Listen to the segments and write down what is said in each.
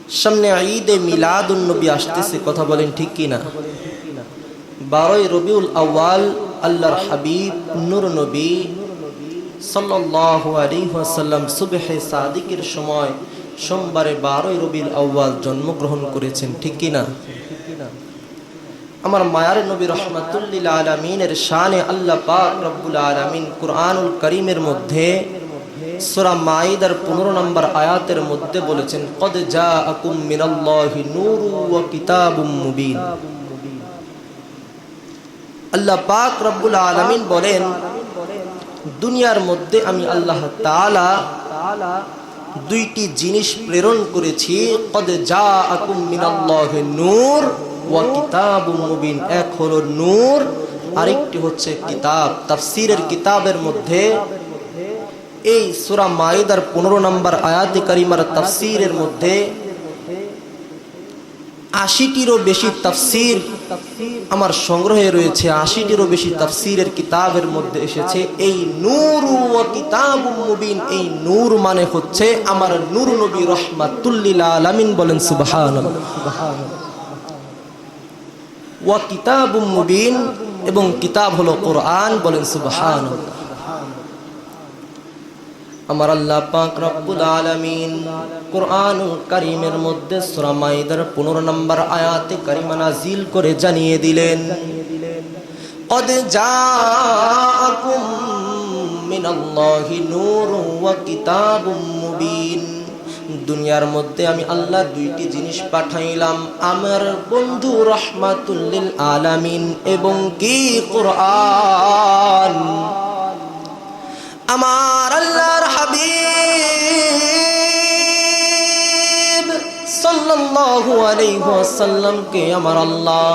সামনে ঈদে মিলাদুন নবী আসতেছে, কথা বলেন ঠিক কিনা? 12ই রবিউল আউয়াল আল্লাহর হাবিব নূর নবী সাল্লাল্লাহু আলাইহি ওয়াসাল্লাম সুবহে সাদিকের সময় সোমবারে 12ই রবিউল আউয়াল জন্মগ্রহণ করেছেন, ঠিক কিনা? আমার মায়ার নবী রহমাতুল লিল আলামিনের শানে আল্লাহ পাক রব্বুল আলামিন কুরআনুল কারীমের মধ্যে সূরা মাইদার 15 নম্বর আয়াতের মধ্যে বলেছেন, কদ জাআকুম মিনাল্লাহি নূরু ওয়া কিতাবুম মুবিন। আল্লাহ পাক রব্বুল আলামিন বলেন, দুনিয়ার মধ্যে আমি আল্লাহ তাআলা দুইটি জিনিস প্রেরণ করেছি। কদ জাআকুম মিনাল্লাহি নূর ওয়া কিতাবুম মুবিন। এক হলো নূর, আরেকটি হচ্ছে কিতাব। তাফসীরের কিতাবের মধ্যে এই সূরা মাইদার 15 নম্বর আয়াতে কারিমার তাফসীরের মধ্যে 80টিরও বেশি তাফসীর আমার সংগ্রহে রয়েছে। 80টিরও বেশি তাফসীরের কিতাবের মধ্যে এসেছে এই নূর ওয়া কিতাবুম মুবিন। এই নূর মানে হচ্ছে আমার নূর নবী রাহমাতুল লিল আলামিন, বলেন সুবহানাল্লাহ। ওয়া কিতাবুম মুবিন, এবং কিতাব হলো কোরআন, বলেন সুবহানাল্লাহ। আমার আল্লাহ পাক রব্বুল আলামিন কোরআনুল কারীমের মধ্যে সূরা মাইদার 15 নম্বর আয়াতে কারিমা নাযিল করে জানিয়ে দিলেন, কদ জাআকুম মিনাল্লাহি নূরুন ওয়া কিতাবুম মুবিন। দুনিয়ার মধ্যে আমি আল্লাহ দুইটি জিনিস পাঠাইলাম, আমার বন্ধু রাহমাতুল লিল আলামিন এবং কি কোরআন। আমার আল্লাহর হাবিব সাল্লাল্লাহু আলাইহি ওয়াসাল্লামকে আমার আল্লাহ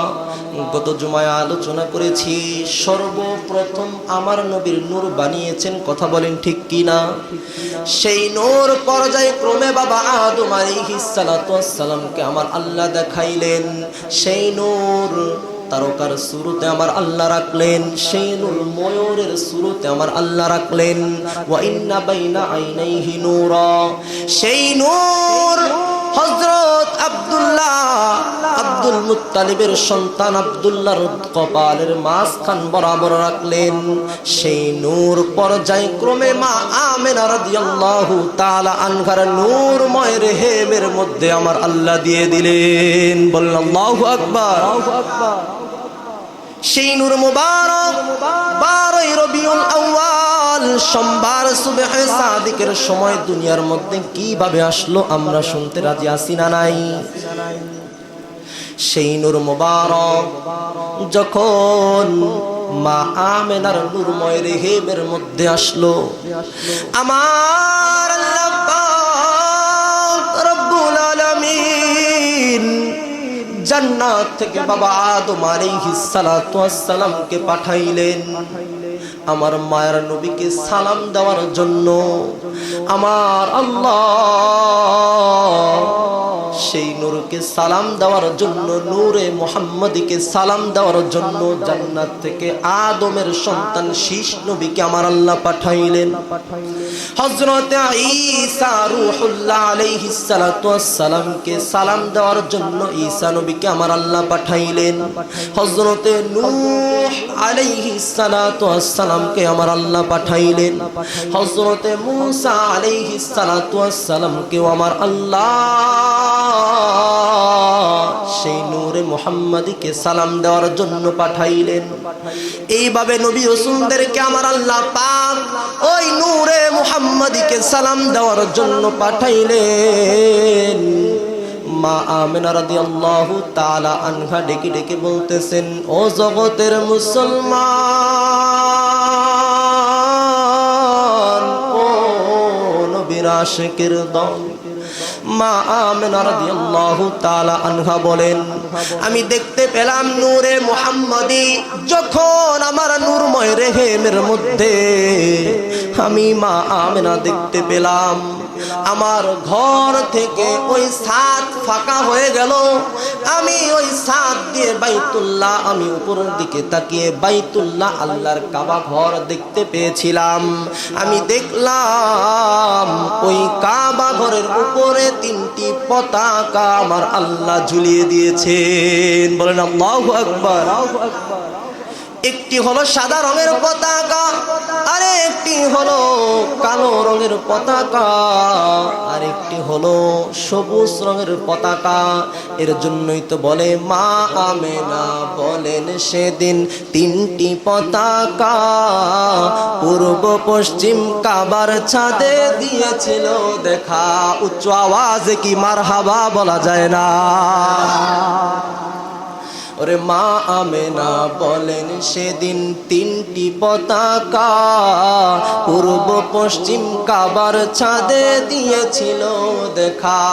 গত জুমায় আলোচনা করেছি, সর্বপ্রথম আমার নবীর নূর বানিয়েছেন, কথা বলেন ঠিক কিনা? সেই নূর পর্যায়ক্রমে বাবা আদম আলাইহিস সালাতু ওয়াস সালামকে আমার আল্লাহ দেখাইলেন। সেই নূর তারকার সুরতে আমার আল্লাহ রাখলেন, সেই নূর ময়ূরের সুরতে আমার আল্লাহ রাখলেন। ওয়া ইন্না বাইনা আইনাইহি নূরা। সেই নূর হযরত আব্দুল মুত্তালিবের সন্তান আব্দুল্লাহর কপালের মাঝখান বরাবর রাখলেন। সেই নূর পর্যায়ক্রমে মা আমেনা রাদিয়াল্লাহু তাআলা আনহার নূরময় রেহেমের মধ্যে আমার আল্লাহ দিয়ে দিলেন, বললেন আল্লাহু আকবার। সেই নূর মুবারক 12ই রবিউল আউয়াল সোমবার সুবহে সাদিকের সময় দুনিয়ার মধ্যে কিভাবে আসলো আমরা শুনতে রাজি আছি না নাই? সেই নূর মুবারক যখন মা আমেনার নূরময় রেহেমের মধ্যে আসলো, আমার আল্লাহ পাক রব্বুল আলামিন জান্নাত থেকে বাবা আদম আলাইহিস সালাতু ওয়াস সালামকে পাঠাইলেন আমার মায়ের নবীকে সালাম দেওয়ার জন্য। আমার আল্লাহ সেই নূরকে সালাম দেওয়ার জন্য, নূরে মুহাম্মদীকে সালাম দেওয়ার জন্য জান্নাত থেকে আদমের সন্তান শীষ নবীকে আমার আল্লাহ পাঠাইলেন। হযরত ঈসা রূহুল্লাহ আলাইহিস সালাতু ওয়াস সালামকে সালাম দেওয়ার জন্য ঈসা নবীকে আমার আল্লাহ পাঠাইলেন। হযরত নূহ আলাইহিস সালাতু ওয়াস সালামকে আমার আল্লাহ পাঠাইলেন। হযরত মূসা আলাইহিস সালাতু ওয়াস সালামকে আমার আল্লাহ সেই নূরে মুহাম্মদীকে সালাম দেওয়ার জন্য পাঠাইলেন। এইভাবে নবী রাসূলদেরকে আমার আল্লাহ পাক ওই নূরে মুহাম্মদীকে সালাম দেওয়ার জন্য পাঠাইলেন। মা আমেনা রাদিয়াল্লাহু তাআলা আনহা ডেকে ডেকে বলতেছেন, ও জগতের মুসলমান, ও নবীর আশিকের দল। মা আমেনা রাদিয়াল্লাহু তাআলা আনহা বলেন, আমি দেখতে পেলাম নূরে মুহাম্মদী যখন আমার নূরময় রেহেমের মধ্যে আমি মা আমেনা দেখতে পেলাম, আমার ঘর থেকে ওই ছাদ ফাঁকা হয়ে গেল। আমি ওই ছাদ দিয়ে বাইতুল্লাহ, আমি উপরের দিকে তাকিয়ে বাইতুল্লাহ আল্লাহর কাবা ঘর দেখতে পেয়েছিলাম। আমি দেখলাম ওই কাবা ঘরের উপরে 3টি পতাকা আমার আল্লাহ ঝুলিয়ে দিয়েছেন। বলেন আল্লাহু আকবার। একটি হলো সাদা রঙের পতাকা, আর একটি হলো কালো রঙের পতাকা, আর একটি হলো সবুজ রঙের পতাকা। এর জন্যই তো বলে মা আমেনা বলেন সেদিন 3টি পতাকা পূর্ব পশ্চিম কাবার ছাদে দিয়েছিল দেখা। উচ্চ আওয়াজে কি মারহাবা বলা যায় না? ওরে মা আমেনা বলেন সেদিন 3টি পতাকা পূর্ব পশ্চিম কাবার ছাদে দিয়েছিল দেখা।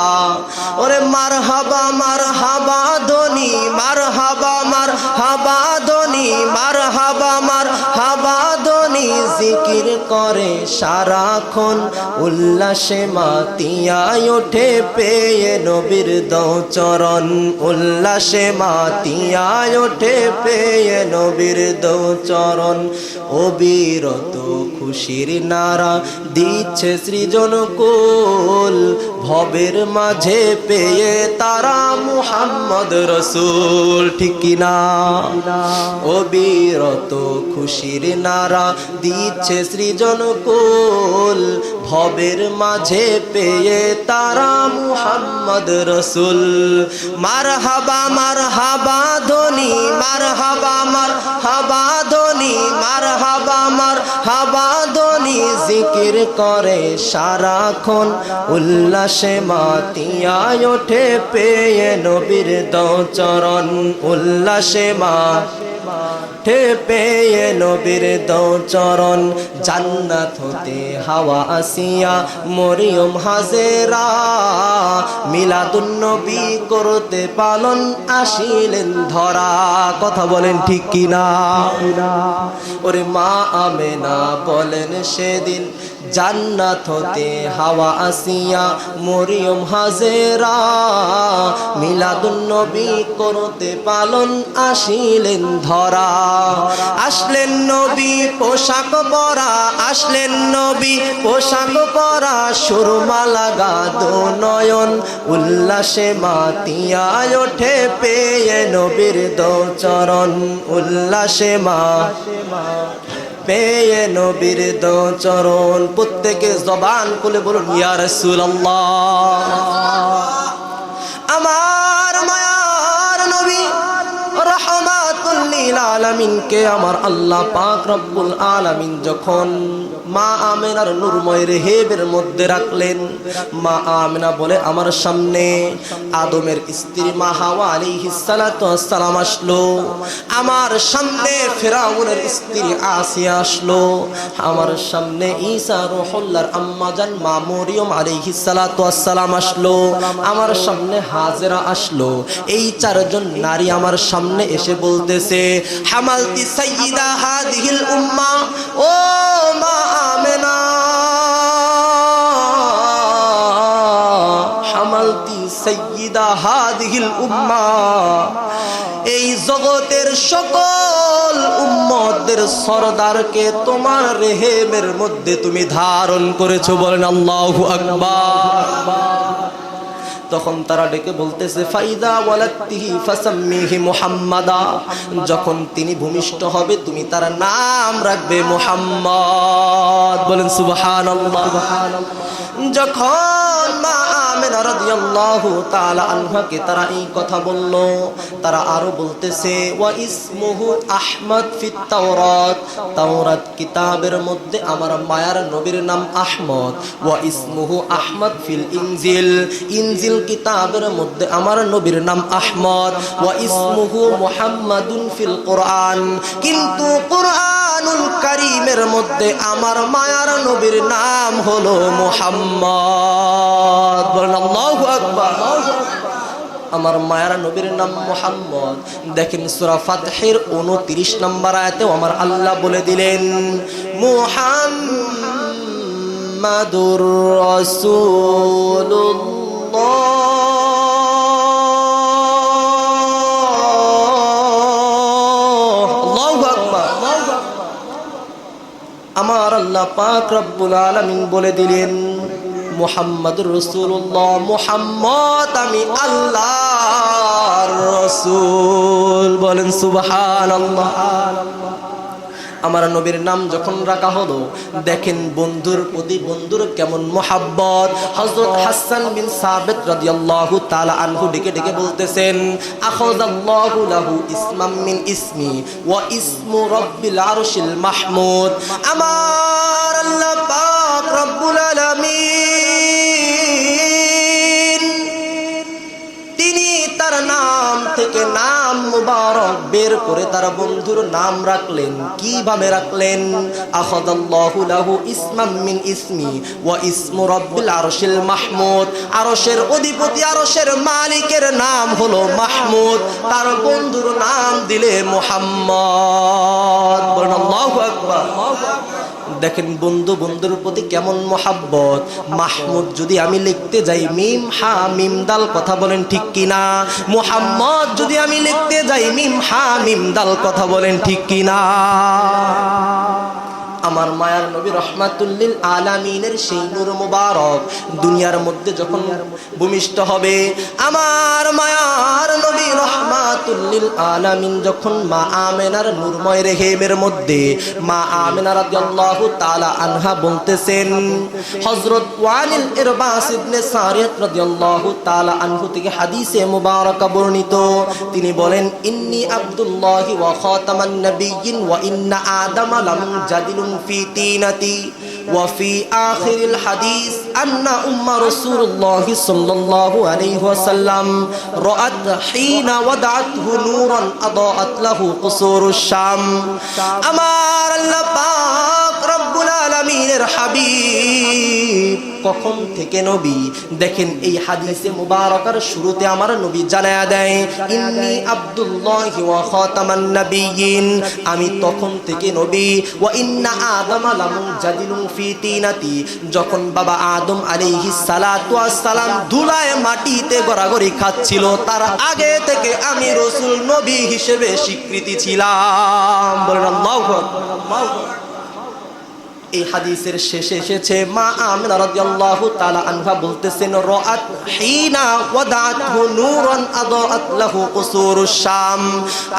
ওরে মারহাবা মারহাবা ধ্বনি, মারহাবা মারহাবা ধ্বনি, মারহাবা মারহাবা ধ্বনি জিকির করে সারাক্ষণ। উল্লাসে মাতিয়ায় ওঠে পেয়ে নবীর দৌচরণ, উল্লাসে মাতিয়ায় ওঠে পেয়ে নবীর দৌচরণ। অবিরত খুশির নারা দিচ্ছে সৃজন কুল, ভবের মাঝে পেয়ে তারা মুহাম্মদ রসুল। ঠিক কিনা? অবিরত খুশির নারা দিচ্ছে সৃজন কুল, ভবের মাঝে পেয়ে তারা মুহাম্মদ রসুল। মারহাবা মারহাবা ধ্বনি, মারহাবা মারহাবা ধ্বনি, মারহাবা মারহাবা ধ্বনি জিকির করে সারাক্ষণ। উল্লাসে মাতিয়ায় ওঠে পেয়ে নবীর দৌচরণ, উল্লাসে মাঠে পেয়ে নবীর দৌচরণ। জান্নাত হতে হাওয়া আসিয়া মরিয়ম হাজেরা মিলাদুন নবী করতে পালন আসিলেন ধরা। কথা বলেন ঠিক কিনা? ওরে মা আমেনা বলেন সেদিন জান্নাত হতে হাওয়া আসিয়া মরিয়ম হাজেরা মিলাদুন নবী করতে পালন আসিলেন ধরা। আসলেন নবী পোশাক পরা, আসলেন নবী পোশাক পরা, সুরমা লাগা দোনয়ন। উল্লাসে মাতিয়ায় ওঠে পেয়ে নবীর দৌচরণ, উল্লাসে পেয়ে নবীর দৌচরণ। প্রত্যেকে জবান খুলে বলুন ইয়া রাসূলুল্লাহ। আমার মায়ার নবী রাহমাতুল লিল আলামিনকে আমার আল্লাহ পাক রব্বুল আলামিন যখন মা আমেনার নূরময় রেহেবের মধ্যে রাখলেন, মা আমেনা বলে আমার সামনে আদমের স্ত্রী মা হাওয়া আলাইহিস সালাতু ওয়াস সালাম আসলো, আমার সামনে ফিরাউনের স্ত্রী আসিয়া আসলো, আমার সামনে ঈসা রূহুল্লাহর আম্মা জান মা মরিয়ম আলাইহিস সালাতু ওয়াস সালাম আসলো, আমার সামনে হাজেরা আসলো। এই 4 জন নারী আমার সামনে এসে বলতেছে হামালতি সাইয়্যিদা হাদিহিল উম্মাহ, ও মা আমেনা হামালতি সাইয়্যিদা হাদিহিল উম্মাহ, এই জগতের সকল উম্মতদের সরদারকে তোমার রেহেমের মধ্যে তুমি ধারণ করেছো। বলেন আল্লাহু আকবার। তখন তারা ডেকে বলতেছে ফাইদা ওয়ালাতিহি ফাসাম্মিহি মুহাম্মাদা, যখন তিনি ভূমিষ্ঠ হবে তুমি তার নাম রাখবে মুহাম্মদ। বলেন সুবহানাল্লাহ। যখন মা আমেনা রাদিয়াল্লাহু তাআলা আনহাকে তারা এই কথা বলল, তারা আরো বলতেছে ওয়া ইসমুহু আহমদ ফিত তাওরাত, তাওরাত কিতাবের মধ্যে আমার মায়ার নবীর নাম আহমদ। ওয়া ইসমুহু আহমদ ফিল ইনজিল, ইনজিল কিতাবের মধ্যে আমার নবীর নাম আহমদ। ওয়া ইসমুহু মুহাম্মাদুন ফিল কোরআন, কিন্তু কোরআনুল কারীমের মধ্যে আমার মায়ার নবীর নাম হলো মুহাম্মদ। বলেন আল্লাহু আকবার। আমার মায়ার নবীর নাম মুহাম্মদ। দেখেন সূরা ফাতহের 29 নম্বর আয়াতেও আমার আল্লাহ বলে দিলেন মুহাম্মাদুর মুহাম্মাদুর রাসূলুল্লাহ। আল্লাহু আকবার। আমার আল্লাহ পাক রব্বুল আলামিন বলে দিলেন মুহাম্মাদুর রাসূলুল্লাহ, মুহাম্মদ আমি আল্লাহর রাসূল। বলেন সুবহানাল্লাহ। আমার নবীর নাম যখন রাখা হলো, দেখেন বন্ধুর প্রতি বন্ধুর কেমন মোহাব্বত। হযরত হাসান বিন সাবিত রাদিয়াল্লাহু তাআলা আনহু ডেকে ডেকে বলতেছেন, আখাযাল্লাহু লাহু ইসমাম মিন ইসমি ওয়া ইসমু রাব্বিল আরশিল মাহমুদ। আমার আল্লাহ পাক রব্বুল আলামিন তিনি তার নাম থেকে নাম মুবারক বের করে তার বন্ধুর নাম রাখলেন। কিভাবে রাখলেন? আখাযাল্লাহু লাহু ইসমাম মিন ইসমি ওয়া ইসমু রাব্বিল আরশিল মাহমুদ। আরশের অধিপতি, আরশের মালিকের নাম হলো মাহমুদ, তার বন্ধুর নাম দিলে মুহাম্মদ। বলেন আল্লাহু আকবার। দেখেন বন্ধু বন্ধুর প্রতি কেমন মোহাব্বত। মাহমুদ যদি আমি লিখতে যাই মিম হা মিম দাল, কথা বলেন ঠিক কিনা? মুহাম্মদ যদি আমি লিখতে যাই মিম হা মিম দাল, কথা বলেন ঠিক কিনা? আমার মায়ার নবী রহমাতুল লিল আলামিনের সেই নূর মুবারক দুনিয়ার মধ্যে যখন ভূমিষ্ঠ হবে, আমার মায়ার নবী রহমাতুল লিল আলামিন যখন মা আমেনার নূরময় রেহেমের মধ্যে, মা আমেনা রাদিয়াল্লাহু তাআলা আনহা বলতেছেন, হযরত ওয়ালিল ইরবাস ইবনে সারিয়াত রাদিয়াল্লাহু তাআলা আনহু থেকে হাদিসে মুবারাকা বর্ণিত, তিনি বলেন, ইন্নী আব্দুল্লাহি ওয়া খাতামান নাবিয়্যিন ওয়া ইন্না আদামা লাম জাদিলুন في تينتي وفي آخر الحديث أن أم رسول الله صلى الله عليه وسلم رأت حين وضعته نورا أضاءت له قصور الشام। أمار الله পাক রব্বুল আলামিনের হাবিব কখন থেকে নবী? দেখেন এই হাদিসে মুবারকার শুরুতে আমার নবী জানায়া দেয়, ইন্নী আব্দুল্লাহি ওয়া খাতামান নাবিয়্যিন, আমি তখন থেকে নবী। ওয়া ইন্না আদামা লাম জাদিলুন ফি তিনাতি, যখন বাবা আদম আলাইহিস সালাতু ওয়াস সালাম ধুলায় মাটিতে গড়াগড়ি খাচ্ছিল, তার আগে থেকে আমি রাসূল নবী হিসেবে স্বীকৃতি ছিলাম। বলেন আল্লাহু আকবার। এই হাদিসের শেষে এসেছে মা আমিনা রাদিয়াল্লাহু তাআলা আনহা বলতেছেন, রাআত হিনা ওয়াদাতহু নূরান আদাআত লাহু কুসুরুশ শাম,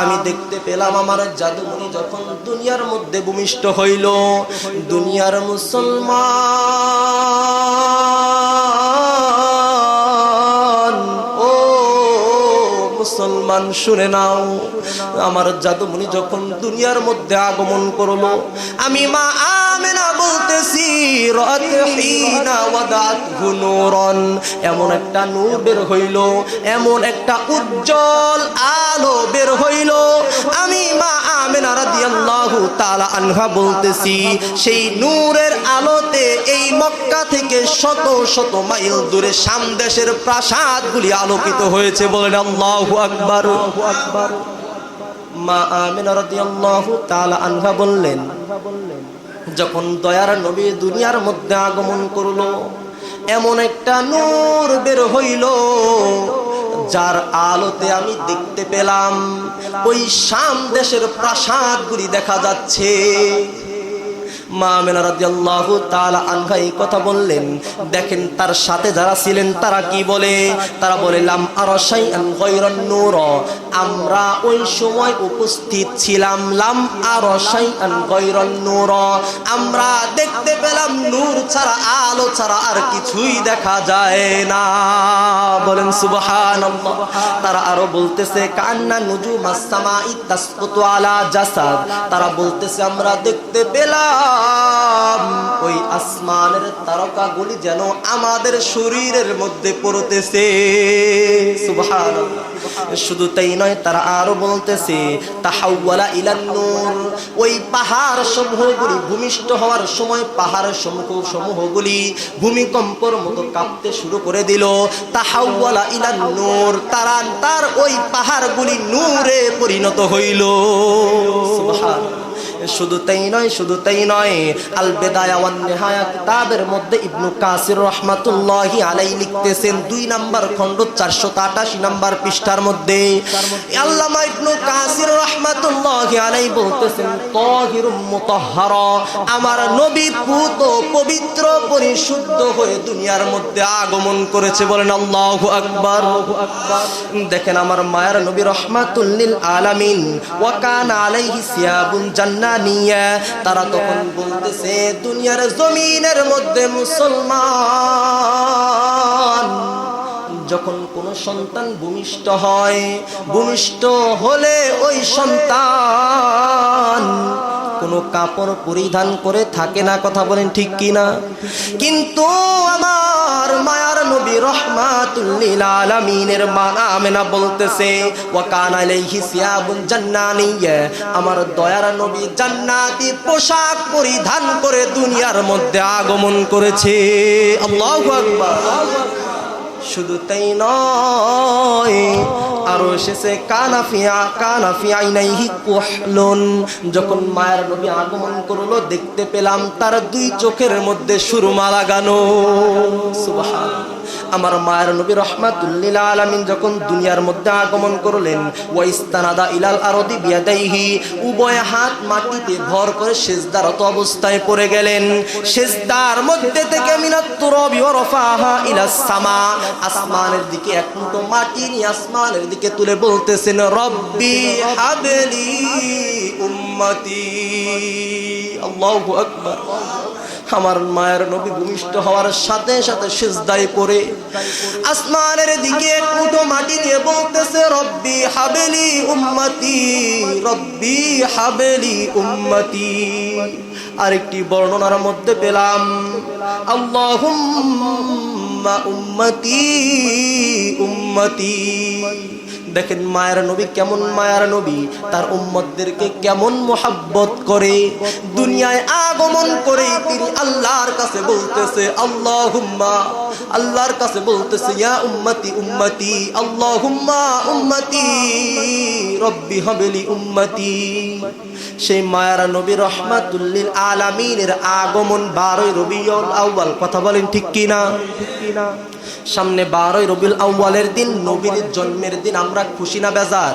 আমি দেখতে পেলাম আমার জাদুমণি যখন দুনিয়ার মধ্যে ভূমিষ্ঠ হইল, দুনিয়ার মুসলমান, ও মুসলমান শুনে নাও, আমার জাদুমণি যখন দুনিয়ার মধ্যে আগমন করলো, আমি মা আমেনা বলতেছি, রাত হিনা ওয়াদাতহু নূরান, এমন একটা নূর বের হইল, এমন একটা উজ্জ্বল আলো বের হইল, আমি মা আমেনা রাদিয়াল্লাহু তাআলা আনহা বলতেছি, সেই নূরের আলোতে এই মক্কা থেকে শত শত মাইল দূরে শাম দেশের প্রাসাদগুলি আলোকিত হয়েছে। বলেন আল্লাহু আকবার। মা আমিনা রাদিয়াল্লাহু তাআলা আনহা বললেন, যখন দয়ার নবী দুনিয়ার মধ্যে আগমন করলো, এমন একটা নূর বের হইল, যার আলোতে আমি দেখতে পেলাম ওই শাম দেশের প্রাসাদগুলি দেখা যাচ্ছে। মা আমিনা রাদিয়াল্লাহু তাআলা আনহা এই কথা বললেন, দেখেন তার সাথে যারা ছিলেন তারা কি বলে, তারা বলে, লাম আরা শাইআন গায়রান নূর, আমরা ওই সময় উপস্থিত ছিলাম, লাম আরা শাইআন গায়রান নূর, আমরা দেখতে পেলাম নূর ছাড়া, আলো ছাড়া আর কিছুই দেখা যায় না। বলেন সুবহানাল্লাহ। তারা আরো বলতেছে, কান্না নুজুমাস সামাই তাসকুতু আলা জাসাদ, তারা বলতেছে আমরা দেখতে পেলাম ওই আসমানের তারকাগুলি যেন আমাদের শরীরের মধ্যে পড়তেছে। সুবহানাল্লাহ। শুধু তাই নয়, তারা আরো বলতেছে, তাহাওয়ালা ইলান নূর, ওই পাহাড় সমূহগুলি ভূমিষ্ঠ হওয়ার সময় পাহাড় সমূহগুলি ভূমিকম্পের মতো কাঁপতে শুরু করে দিল। তাহাওয়ালা ইলান নূর, তার ওই পাহাড়গুলি নূরে পরিণত হইল। সুবহানাল্লাহ। শুধু তাই নয়, আল বিদায়া ওয়ান নিহায়া কিতাবের মধ্যে ইবনে কাসির রাহমাতুল্লাহি আলাইহি লিখতেছেন 2 নাম্বার খণ্ড 488 নাম্বার পৃষ্ঠার মধ্যে আল্লামা ইবনে কাসির রাহমাতুল্লাহি আলাইহি বলতেছেন, তাহিরুম মুতাহহারা, আমার নবী পুত পবিত্র পরিশুদ্ধ হয়ে দুনিয়ার মধ্যে আগমন করেছে। বলেন আল্লাহু আকবার। দেখেন আমার মায়ের নবী রাহমাতুল লিল আলামিন, ওয়া কানা আলাইহি সিয়াবুন জান্নানিয়া, তারা তখন বলতেছে দুনিয়ার জমিনের মধ্যে মুসলমান যখন কোন সন্তান ভূমিষ্ঠ হয়, ভূমিষ্ঠ হলে ওই সন্তান কোনো কাপড় পরিধান করে থাকে না। কথা বলেন ঠিক কিনা? কিন্তু আমার মায়ার নবী রাহমাতুল লিল আলামিনের মা আমেনা বলতেছে, ওয়া কানা আলাইহি সিয়াবুন জান্নানিয়া, আমার দয়ার নবী জান্নাতি পোশাক পরিধান করে দুনিয়ার মধ্যে আগমন করেছে। আল্লাহু আকবার। শুধু তাই নয়, আরো এসেছে কানাফিয়া আইনাইহি কুহলুন, যখন মায়ের নবী আগমন করলো দেখতে পেলাম তার 2 চোখের মধ্যে সুরমা লাগানো। সুবহানাল্লাহ। আমার মায়ের নবী রাহমাতুল লিল আলামিন যখন দুনিয়ার মধ্যে আগমন করলেন, ওয়া ইস্তানাদা ইলাল আরদি বিয়াদাইহি, উভয় হাত মাটিতে ভর করে সিজদারত অবস্থায় পড়ে গেলেন। সিজদার মধ্যে থেকে মিনাত তুরাবি ওয়া রাফাহা ইলাস সামা, আসমানের দিকে এক মুঠো মাটি নিয়ে আসমানের দিকে তুলে বলতেছেন, রব্বি হাবলি উম্মতি। আল্লাহু আকবার। আমার মায়ের নবী ভূমিষ্ঠ হওয়ার সাথে সাথে সিজদায় পড়ে আসমানের দিকে এক মুঠো মাটি নিয়ে বলতেছে, রব্বি হাবলি উম্মতি, রব্বি হাবলি উম্মতি। আরেকটি বর্ণনার মধ্যে পেলাম, আল্লাহুম্মা উম্মতি উম্মতি। দেখেন মায়ের নবী কেমন মায়ার নবী, তার উম্মতদেরকে কেমন মোহাব্বত করে। দুনিয়ায় আগমন করে তিনি আল্লাহর কাছে বলতেছে আল্লাহুম্মা, আল্লাহর কাছে বলতেছে ইয়া উম্মতি উম্মতি, আল্লাহুম্মা উম্মতি রব্বি হাবলি উম্মতি। সেই মায়ার নবী রাহমাতুল লিল আলামিনের আগমন 12 রবিউল আউয়াল। কথা বলেন ঠিক কিনা? সামনে 12 রবিউল আউয়ালের দিন নবীর জন্মের দিন। আমরা খুশি না বেজার?